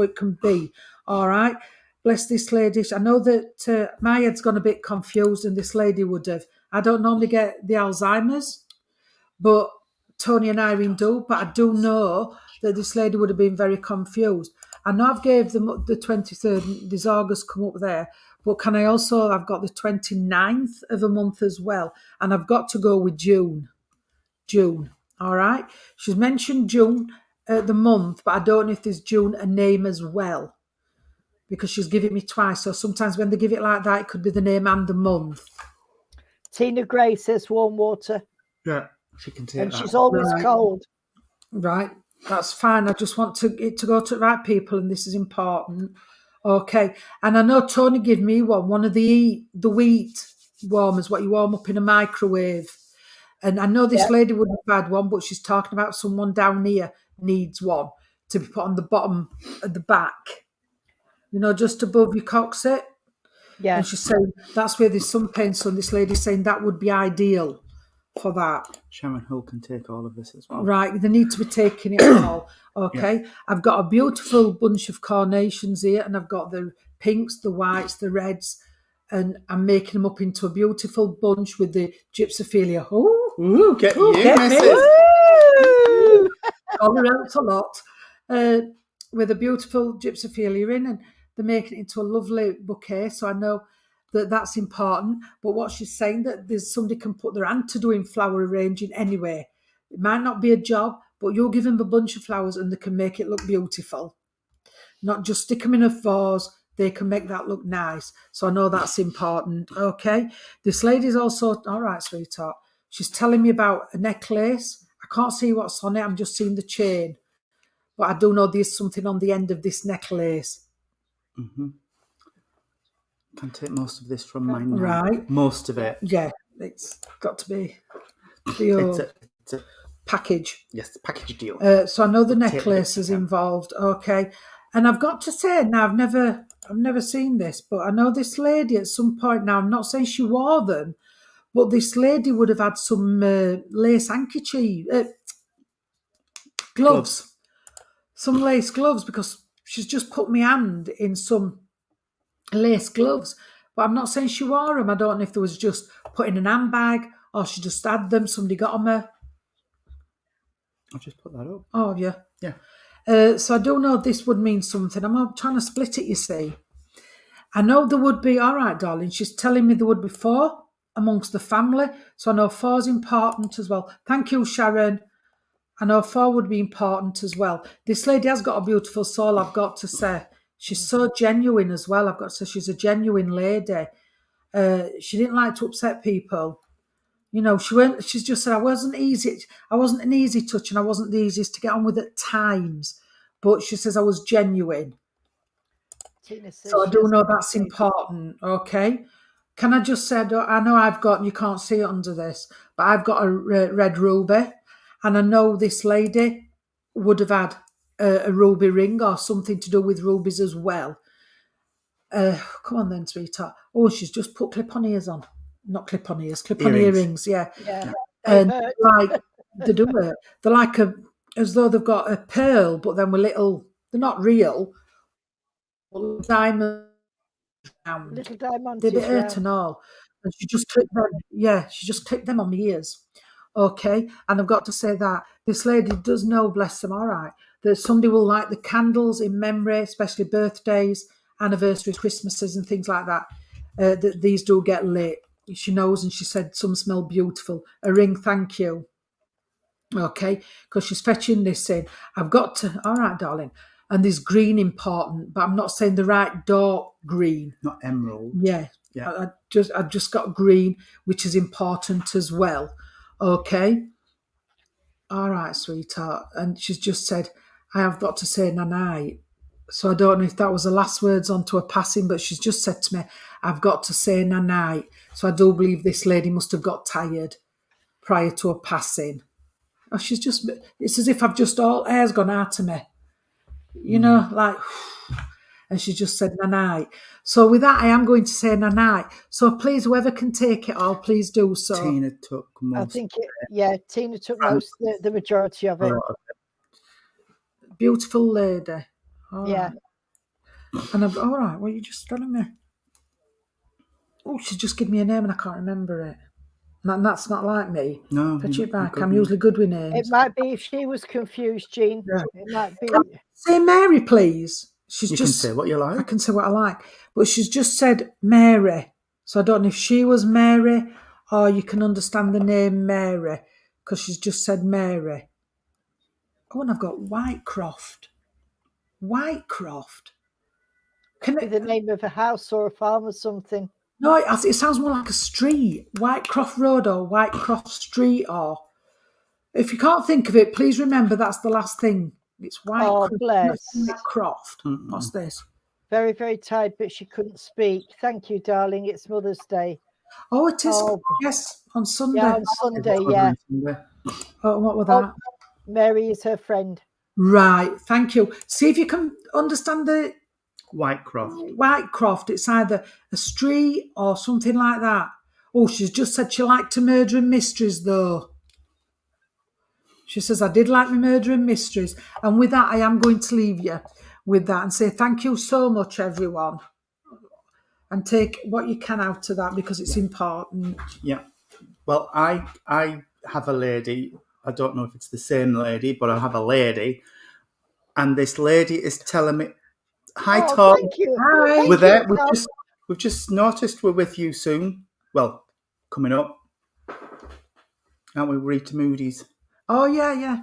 it can be. All right. Bless this lady. I know that my head's gone a bit confused and this lady would have. I don't normally get the Alzheimer's, but Tony and Irene do. But I do know that this lady would have been very confused. I know I've gave them the 23rd, there's August come up there, but can I also, I've got the 29th of a month as well, and I've got to go with June. All right? She's mentioned June the month, but I don't know if there's June a name as well, because she's given me twice. So sometimes when they give it like that, it could be the name and the month. Tina Gray says warm water, Yeah, she can take and that. she's always Right. cold. Right, that's fine. I just want it to go to the right people, and this is important. Okay, and I know Tony gave me one of the wheat warmers, what you warm up in a microwave. And I know this lady wouldn't have had one, but she's talking about someone down here needs one to be put on the bottom at the back, just above your cockset. Yeah. And she's saying that's where there's some pain. So this lady's saying that would be ideal for that. Sharon Hull can take all of this as well. Right, they need to be taking it all. Okay, I've got a beautiful bunch of carnations here, and I've got the pinks, the whites, the reds, and I'm making them up into a beautiful bunch with the gypsophilia. Ooh, get you, get me. missus. All around a lot. With a beautiful gypsophilia in, and they're making it into a lovely bouquet. So I know that that's important. But what she's saying, that there's somebody can put their hand to doing flower arranging anyway. It might not be a job, but you'll give them a bunch of flowers and they can make it look beautiful. Not just stick them in a vase. They can make that look nice. So I know that's important. Okay. This lady's also, all right, sweetheart. She's telling me about a necklace. I can't see what's on it. I'm just seeing the chain. But I do know there's something on the end of this necklace. Mm-hmm. Can take most of this from mine now. Right. Most of it. Yeah, it's got to be the It's a package. yes, package deal. So I know the necklace is involved. Okay. And I've got to say, now I've never seen this, but I know this lady at some point, now I'm not saying she wore them, but this lady would have had some lace handkerchief, gloves. Some lace gloves, because she's just put my hand in some lace gloves. But I'm not saying she wore them. I don't know if there was just put in an handbag or she just had them. Somebody got them her. I'll just put that up. Oh, yeah. Yeah. So I do know this would mean something. I'm trying to split it, you see. I know there would be, all right, darling, she's telling me there would be 4 amongst the family. So I know 4's important as well. Thank you, Sharon. I know 4 would be important as well. This lady has got a beautiful soul, I've got to say. She's so genuine as well. I've got to say she's a genuine lady. She didn't like to upset people. She's just said I wasn't an easy touch, and I wasn't the easiest to get on with at times. But she says I was genuine. So I do know that's important, okay? Can I just say, I know I've got, and you can't see it under this, but I've got a red ruby. And I know this lady would have had a ruby ring or something to do with rubies as well. Come on then, sweetheart. Oh, she's just put clip-on ears on. Not clip-on ears, clip-on earrings, yeah. And they do it. They're like as though they've got a pearl, but then with little, they're not real. Diamond. Little diamonds. Did it hurt and all? And she just clipped them. Yeah, she just clipped them on my ears. Okay, and I've got to say that this lady does know, bless them, all right, that somebody will light the candles in memory, especially birthdays, anniversaries, Christmases, and things like that. That these do get lit. She knows, and she said some smell beautiful. A ring, thank you. Okay, because she's fetching this in. I've got to. All right, darling. And there's green important, but I'm not saying the right dark green. Not emerald. Yeah. I've just got green, which is important as well. Okay. All right, sweetheart. And she's just said, I have got to say nanite. So I don't know if that was the last words onto a passing, but she's just said to me, I've got to say nanite. So I do believe this lady must have got tired prior to a passing. Oh, it's as if all air's gone out of me. And she just said nanite. So with that, I am going to say nanite. So please, whoever can take it all, please do so. Tina took most. I think, Tina took the majority of it. Beautiful lady. All right. And I'm all right. What are you just telling me? Oh, she's just given me a name and I can't remember it. And that's not like me. No. Put it back. I'm usually good with names. It might be if she was confused, Jean. Yeah. It might be. Say Mary, please. She's You just can say what you I like. can say what I like, but she's just said Mary. So I don't know if she was Mary or you can understand the name Mary because she's just said Mary. Oh, and I've got Whitecroft. Whitecroft. Can Be the it? name of a house or a farm or something. No, it sounds more like a street. Whitecroft Road or Whitecroft Street or. If you can't think of it, please remember that's the last thing. It's Oh, Whitecroft. bless. Whitecroft. Mm-mm. What's this? Very, very tired, but she couldn't speak. Thank you, darling. It's Mother's Day. Oh, it is. Oh, Yes, on Sunday. yeah, on Sunday, yeah. Oh, what was Oh, that? Mary is her friend. Right, thank you. See if you can understand the Whitecroft. Whitecroft. It's either a street or something like that. Oh, she's just said she liked to murder and mysteries, though. She says, I did like my murder and mysteries. And with that, I am going to leave you with that and say thank you so much, everyone. And take what you can out of that because it's important. Yeah. Well, I have a lady. I don't know if it's the same lady, but I have a lady, and this lady is telling me, "Hi, Oh, Tom. thank you. Hi. Thank We're there. you, Tom. We've just noticed we're with you soon. Well, coming up, aren't we? Rita Moody's. Oh, yeah.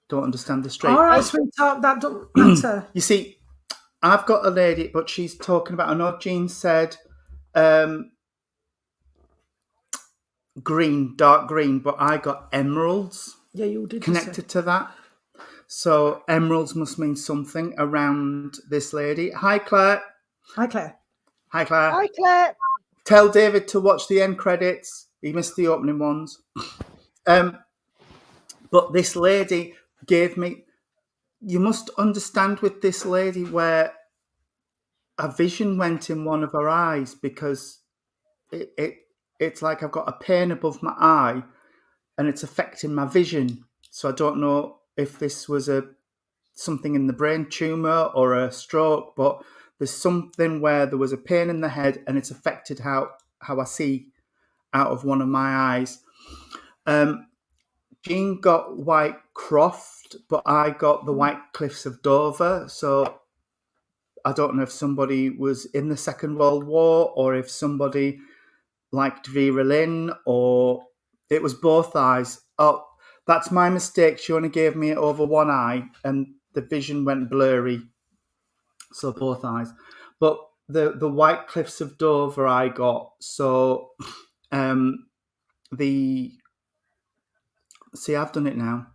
Don't understand the straight. All right, sweetheart, that don't matter. You see, I've got a lady, but she's talking about. I know Jean said green, dark green, but I got emeralds Yeah, you did. connected to that. So emeralds must mean something around this lady. Hi, Claire. Hi, Claire. Hi, Claire. Hi, Claire. Tell David to watch the end credits. He missed the opening ones. But this lady gave me. You must understand with this lady where a vision went in one of her eyes because it's like I've got a pain above my eye and it's affecting my vision. So I don't know if this was something in the brain tumor or a stroke, but there's something where there was a pain in the head and it's affected how I see out of one of my eyes. Jean got Whitecroft, but I got the White Cliffs of Dover. So I don't know if somebody was in the Second World War or if somebody liked Vera Lynn or it was both eyes. Oh, that's my mistake. She only gave me it over one eye and the vision went blurry. So both eyes. But the White Cliffs of Dover I got. So see, I've done it now.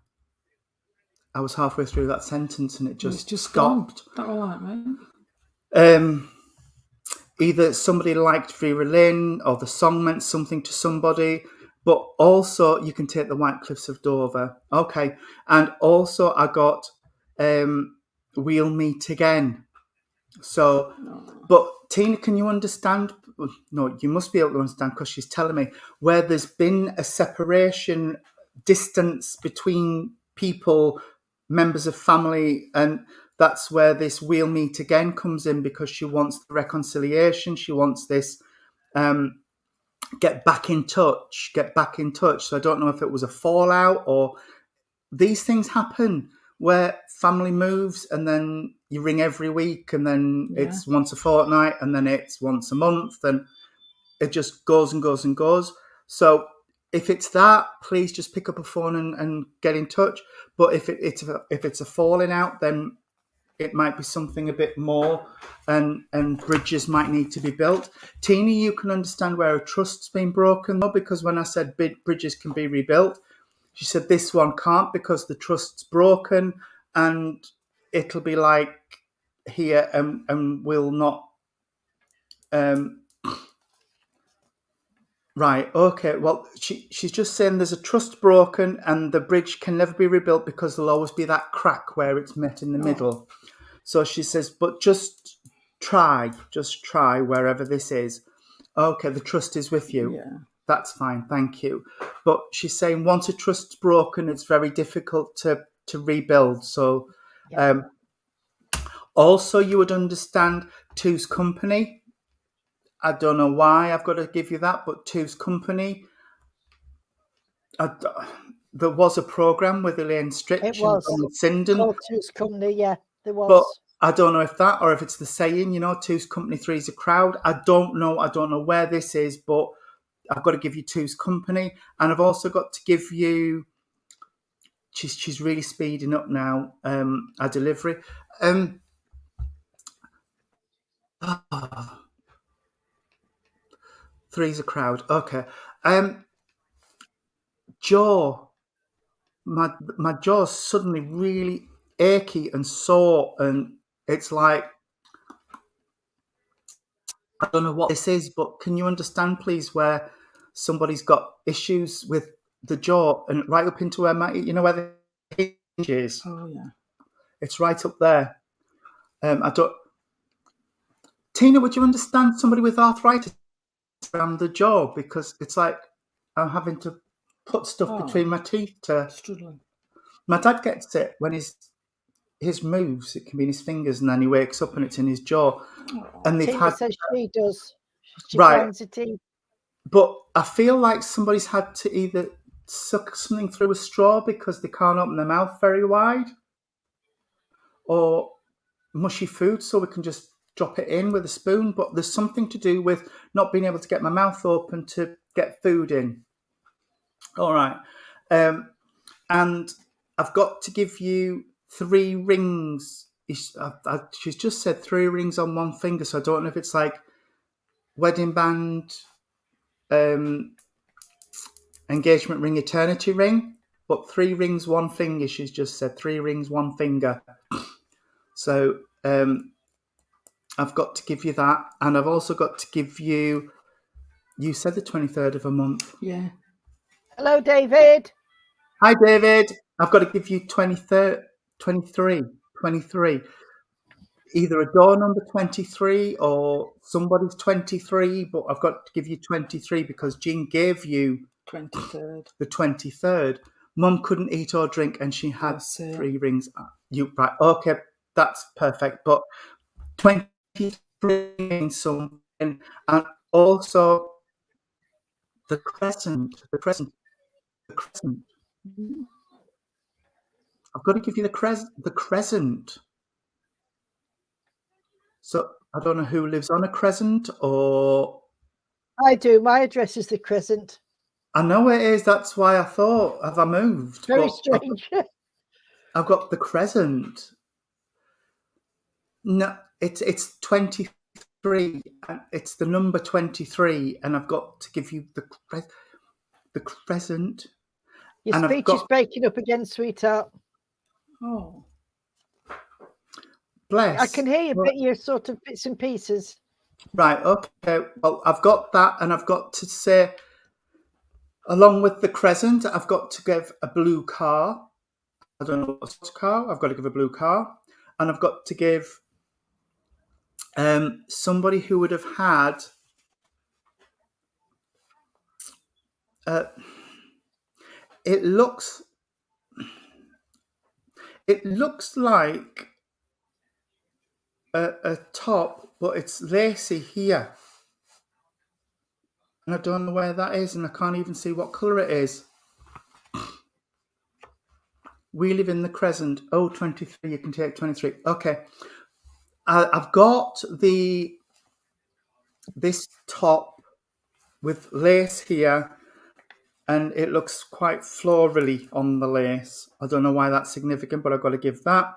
I was halfway through that sentence and it just stopped. That all right, mate? Either somebody liked Vera Lynn or the song meant something to somebody, but also you can take the White Cliffs of Dover. Okay. And also I got We'll Meet Again. So, but Tina, can you understand? No, you must be able to understand because she's telling me where there's been a separation, distance between people, members of family, and that's where this We'll Meet Again comes in because she wants the reconciliation. She wants this get back in touch. So I don't know if it was a fallout or these things happen where family moves and then you ring every week and then it's once a fortnight and then it's once a month and it just goes and goes and goes. So if it's that, please just pick up a phone and get in touch. But if it's a falling out, then it might be something a bit more and bridges might need to be built. Tina, you can understand where a trust's been broken though, because when I said bridges can be rebuilt, she said this one can't because the trust's broken and it'll be like here and will not. Right, okay. Well, she's just saying there's a trust broken and the bridge can never be rebuilt because there'll always be that crack where it's met in the middle. So she says, but just try wherever this is. Okay, the trust is with you. Yeah. That's fine, thank you. But she's saying once a trust's broken, it's very difficult to rebuild. So also you would understand Two's Company. I don't know why I've got to give you that, but Two's Company. There was a programme with Elaine Stritch It was and Donald Sinden. Called Two's Company, yeah, there was. But I don't know if that or if it's the saying, two's company, three's a crowd. I don't know. I don't know where this is, but I've got to give you two's company. And I've also got to give you, she's really speeding up now, our delivery. Three's a crowd. Okay. Jaw. My jaw's suddenly really achy and sore, and it's like, I don't know what this is, but can you understand, please, where somebody's got issues with the jaw and right up into where where the hinge is? Oh, yeah. It's right up there. Tina, would you understand somebody with arthritis around the jaw? Because it's like I'm having to put stuff between my teeth to. Struggling. My dad gets it when his moves. It can be in his fingers, and then he wakes up and it's in his jaw. And they've Tina says she does. She Right. finds it easy. But I feel like somebody's had to either suck something through a straw because they can't open their mouth very wide, or mushy food, so we can just drop it in with a spoon. But there's something to do with not being able to get my mouth open to get food in. All right. And I've got to give you 3 rings. She's just said 3 rings on one finger, so I don't know if it's like wedding band, engagement ring, eternity ring, but 3 rings, 1 finger. She's just said 3 rings, 1 finger. So I've got to give you that, and I've also got to give you. You said the 23rd of a month. Yeah. Hello, David. Hi, David. I've got to give you 23. Either a door number 23 or somebody's 23, but I've got to give you 23 because Jean gave you 23rd. the 23rd. Mum couldn't eat or drink and she had 3 rings. Right, okay, that's perfect. But 23 means something, and also the crescent. I've got to give you the crescent. So I don't know who lives on a crescent, or I do. My address is the Crescent. I know it is. That's why I thought, have I moved? Very But strange. I've got the crescent. No, it's 23. And it's the number 23, and I've got to give you the crescent. Your And I've speech is got- breaking up again, sweetheart. Oh. Bless. I can hear you, but you're sort of bits and pieces. Right, okay. Well, I've got that, and I've got to say, along with the crescent, I've got to give a blue car. I don't know what sort of car. I've got to give a blue car. And I've got to give somebody who would have had it looks like a top, but it's lacy here. And I don't know where that is, and I can't even see what colour it is. We live in the Crescent. Oh, 23, you can take 23. Okay. I've got this top with lace here, and it looks quite florally on the lace. I don't know why that's significant, but I've got to give that.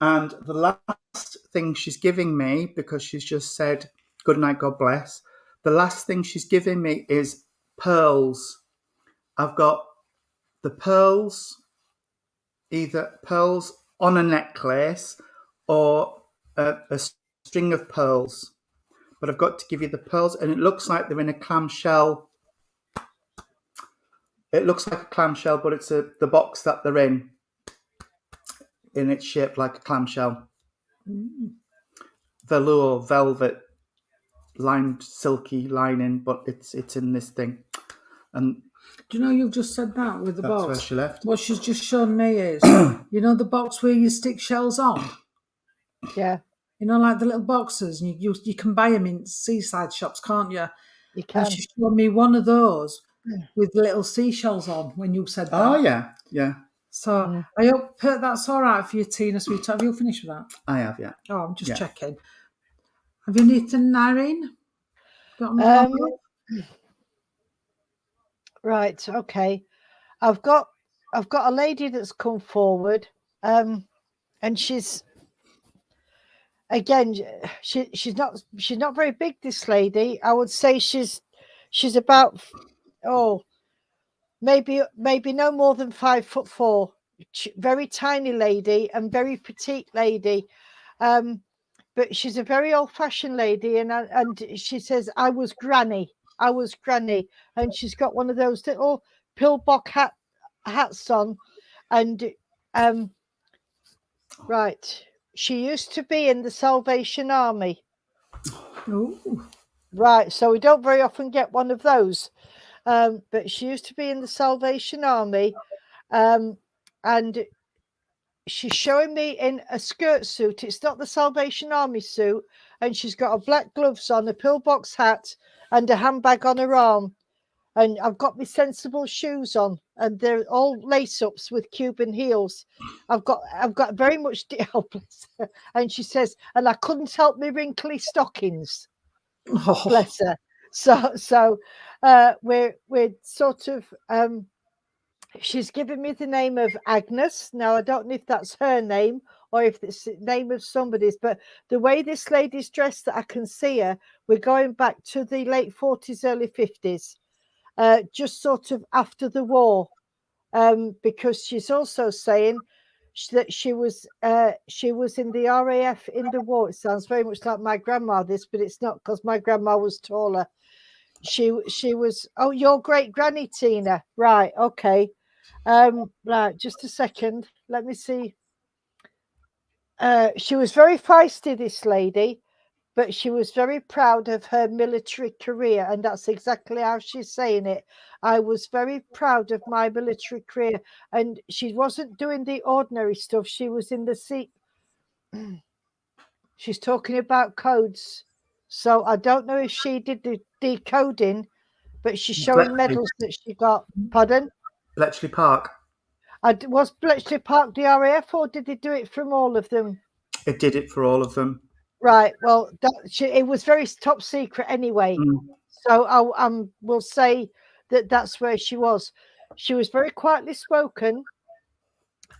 And the last thing she's giving me, because she's just said, good night, God bless. The last thing she's giving me is pearls. I've got the pearls, either pearls on a necklace or a string of pearls. But I've got to give you the pearls, and it looks like they're in a clamshell. It looks like a clamshell, but it's the box that they're in. And it's shaped like a clamshell. Velour, velvet, lined, silky lining, but it's in this thing. And do you know you've just said that with the that's box? where she left. What she's just shown me is, you know, the box where you stick shells on. Yeah, You know, like the little boxes, and you can buy them in seaside shops, can't you? you can. And she showed me one of those with little seashells on when you said that. Oh yeah. So I hope that's all right for you, Tina, sweetheart. Have you finished with that? I have, yeah. Oh, I'm just Yeah. checking. Have you anything, Irene? Got more? Right, okay. I've got a lady that's come forward, and she's again she's not very big, this lady. I would say she's about maybe no more than 5'4". Very tiny lady and very petite lady. But she's a very old-fashioned lady, and she says, I was granny, and she's got one of those little pillbox hats on, and right, she used to be in the Salvation Army. Ooh. Right, so we don't very often get one of those, but she used to be in the Salvation Army, and she's showing me in a skirt suit. It's not the Salvation Army suit, and she's got a black gloves on, a pillbox hat, and a handbag on her arm. And I've got my sensible shoes on, and they're all lace-ups with Cuban heels. I've got very much and she says, and I couldn't help me wrinkly stockings. Oh. Bless her. So we're sort of she's given me the name of Agnes. Now, I don't know if that's her name or if it's the name of somebody's, but the way this lady's dressed, that I can see her, we're going back to the late 40s, early 50s, just sort of after the war, because she's also saying that she was in the RAF in the war. It sounds very much like my grandma, this, but it's not, because my grandma was taller. She was, oh, your great granny, Tina. Right, okay. Right, just a second. Let me see. She was very feisty, this lady, but she was very proud of her military career, and that's exactly how she's saying it. I was very proud of my military career, and she wasn't doing the ordinary stuff. She was in the sea. She's talking about codes, so I don't know if she did the decoding, but she's showing medals that she got. Pardon? Bletchley Park. Was Bletchley Park the RAF, or did they do it from all of them? It did it for all of them. Right. Well, it was very top secret anyway. So I will say that that's where she was. She was very quietly spoken,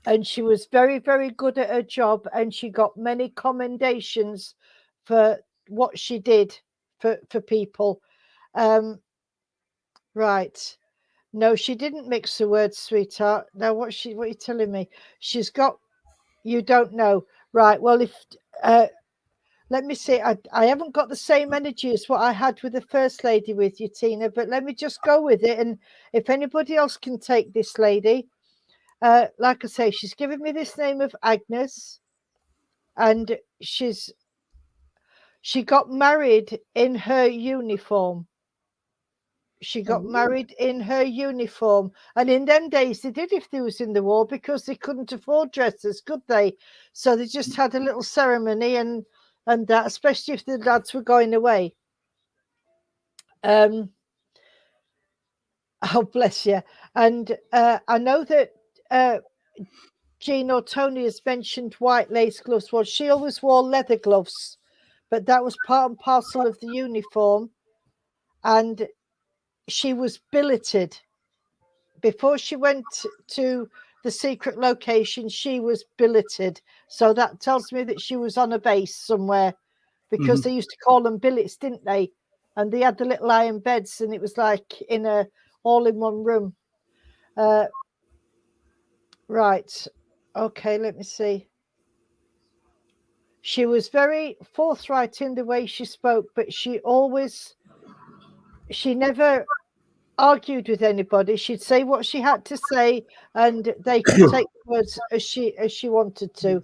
and she was very, very good at her job, and she got many commendations for what she did for people. Right. No, she didn't mix the words, sweetheart. Now, what are you telling me? She's got, you don't know. Right. Well, if let me see. I haven't got the same energy as what I had with the first lady with you, Tina, but let me just go with it. And if anybody else can take this lady, like I say, she's given me this name of Agnes, and she got married in her uniform. She got married in her uniform, and in them days they did if they was in the war, because they couldn't afford dresses, could they? So they just had a little ceremony and that, especially if the lads were going away. Oh, bless you. And I know that Jean or Tony has mentioned white lace gloves. Well, she always wore leather gloves, but that was part and parcel of the uniform. And she was billeted. Before she went to the secret location, she was billeted. So that tells me that she was on a base somewhere, because they used to call them billets, didn't they? And they had the little iron beds, and it was like in a all-in-one room. Right. Okay, let me see. She was very forthright in the way she spoke, but she never argued with anybody. She'd say what she had to say, and they could take words as she wanted to.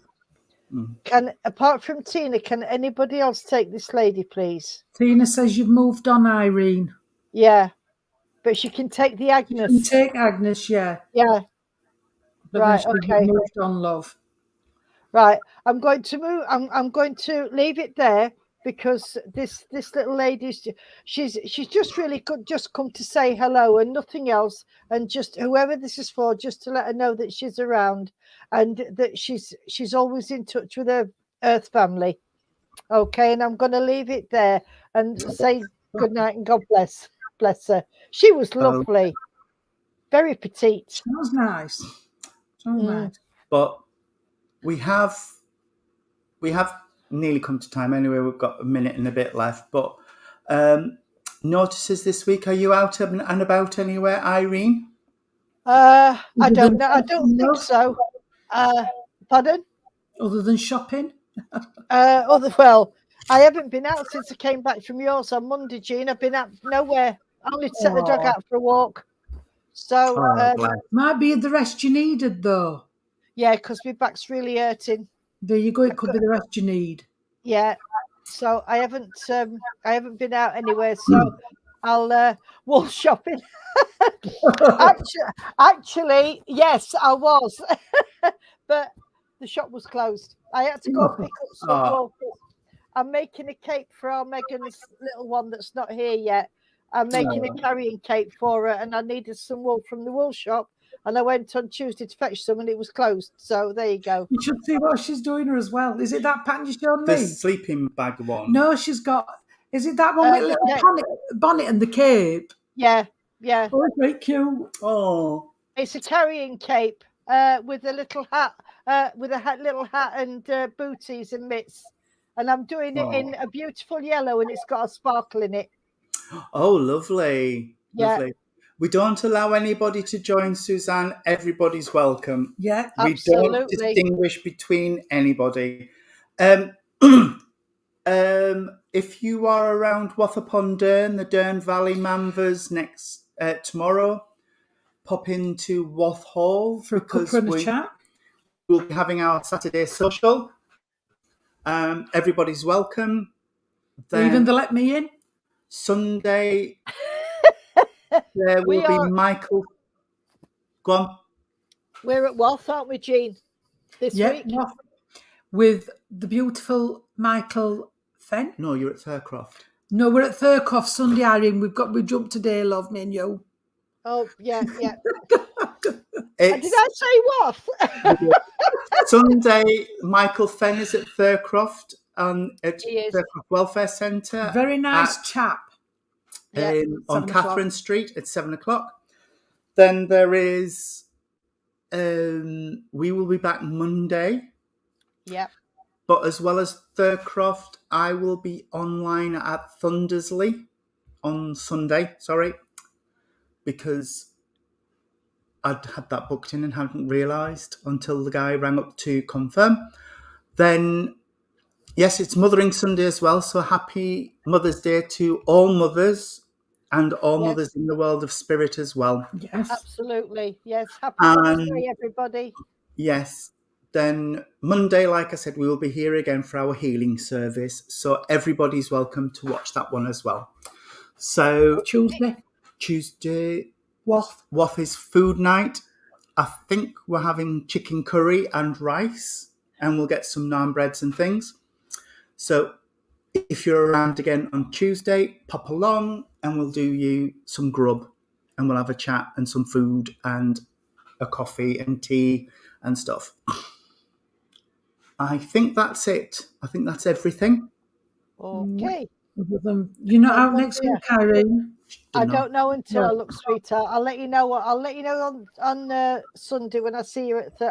Apart from Tina, can anybody else take this lady, please? Tina says you've moved on, Irene. Yeah, but she can take the Agnes. You can take Agnes, yeah. Yeah. But right. then Okay. Moved on, love. Right. I'm going to move. I'm going to leave it there because this little lady's she's just really good, just come to say hello and nothing else, and just whoever this is for, just to let her know that she's around and that she's always in touch with her Earth family. Okay, and I'm going to leave it there and say good night and God bless her. She was lovely, very petite. That was nice. So nice. But we have nearly come to time anyway. We've got a minute and a bit left. But notices this week. Are you out and about anywhere, Irene? I don't know. I don't think so. Pardon? Other than shopping? Well, I haven't been out since I came back from yours on Monday, Jean. I've been out nowhere. Only to set the dog out for a walk. So might be the rest you needed, though. Yeah, because my back's really hurting. There you go. It could be the rest you need. Yeah. So I haven't been out anywhere. So I'll wool shopping. actually, yes, I was, but the shop was closed. I had to go pick up some wool. I'm making a cape for our Megan's little one that's not here yet. I'm making a carrying cape for her, and I needed some wool from the wool shop. And I went on Tuesday to fetch some, and it was closed. So there you go. You should see what she's doing her as well. Is it that pattern you showed me? The sleeping bag one. No, she's got. Is it that one with little bonnet and the cape? Yeah. Oh, it's very cute. Oh. It's a carrying cape with a little hat, little hat and booties and mitts. And I'm doing it in a beautiful yellow, and it's got a sparkle in it. Oh, lovely. Yeah. Lovely. We don't allow anybody to join, Suzanne. Everybody's welcome. Yeah, we absolutely. don't distinguish between anybody. If you are around Wath-upon-Dearn, the Dearn Valley Manvers tomorrow, pop into Wath Hall for a cuppa and a chat. We'll be having our Saturday social. Everybody's welcome. Then Even they let me in. Sunday, there will be Michael. Go on. We're at Wath, aren't we, Jean? This week? Wath, with the beautiful Michael Fenn. No, you're at Thurcroft. No, we're at Thurcroft Sunday, Irene. We jumped today, love, me and you. Oh, yeah. Did I say Wath? Sunday, Michael Fenn is at Thurcroft at Thurcroft Welfare Centre. Very nice chap. On Catherine Street at 7:00. Then there is. We will be back Monday. Yeah. But as well as Thurcroft, I will be online at Thundersley on Sunday. Sorry, because I'd had that booked in and hadn't realised until the guy rang up to confirm. Then, yes, it's Mothering Sunday as well. So happy Mother's Day to all mothers and all mothers in the world of spirit as well. Yes, absolutely. Yes, happy Mother's Day, everybody. Yes. Then Monday, like I said, we will be here again for our healing service. So everybody's welcome to watch that one as well. So Tuesday, Wath is food night. I think we're having chicken curry and rice, and we'll get some naan breads and things. So if you're around again on Tuesday, pop along and we'll do you some grub, and we'll have a chat and some food and a coffee and tea and stuff. I think that's it. I think that's everything. Okay. You're not out next week, Irene? I don't know until I look, sweetheart. I'll let you know. I'll let you know on Sunday when I see you at.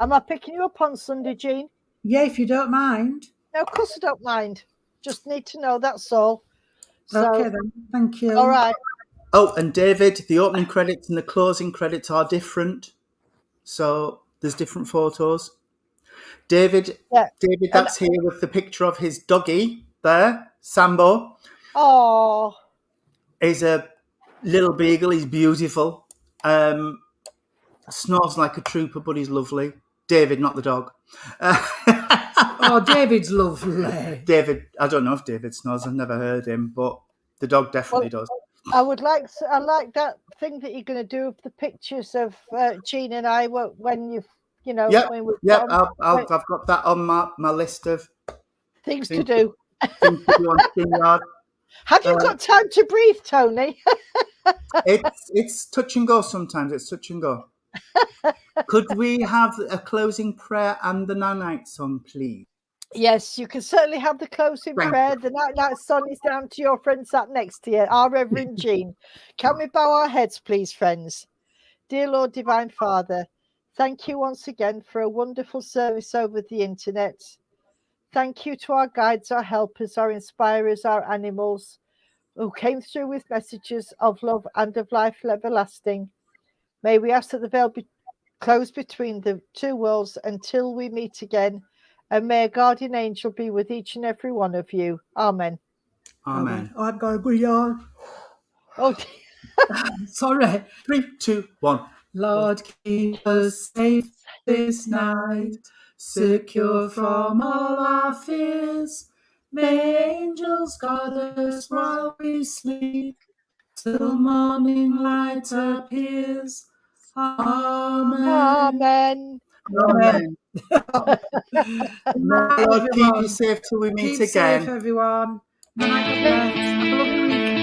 Am I picking you up on Sunday, Jean? Yeah, if you don't mind. No, of course I don't mind. Just need to know, that's all. So, okay then. Thank you. All right. Oh, and David, the opening credits and the closing credits are different. So there's different photos. David, that's here with the picture of his doggy there, Sambo. Oh. He's a little beagle. He's beautiful. Snores like a trooper, but he's lovely. David, not the dog. Oh, David's lovely. David, I don't know if David snores. I've never heard him, but the dog definitely does. I like that thing that you're going to do of the pictures of Jean and I when you've. I've got that on my list of Things to Things- do. Things to do on StreamYard. Have you got time to breathe, Tony? It's touch and go sometimes. It's touch and go. Could we have a closing prayer and the night song, please? Yes, you can certainly have the closing Thank prayer. The night song is down to your friend sat next to you, our Reverend Jean. Can we bow our heads, please, friends? Dear Lord, Divine Father, thank you once again for a wonderful service over the internet. Thank you to our guides, our helpers, our inspirers, our animals, who came through with messages of love and of life everlasting. May we ask that the veil be closed between the two worlds until we meet again, and may a guardian angel be with each and every one of you. Amen. Amen. I've got a good yawn. Oh, Sorry. 3, 2, 1. Lord, keep us safe this night, secure from all our fears. May angels guard us while we sleep, till morning light appears. Amen. Amen. Amen. Night, Lord, keep you everyone. safe till we meet Keep again. safe, everyone. Night, God bless. Have a lovely weekend.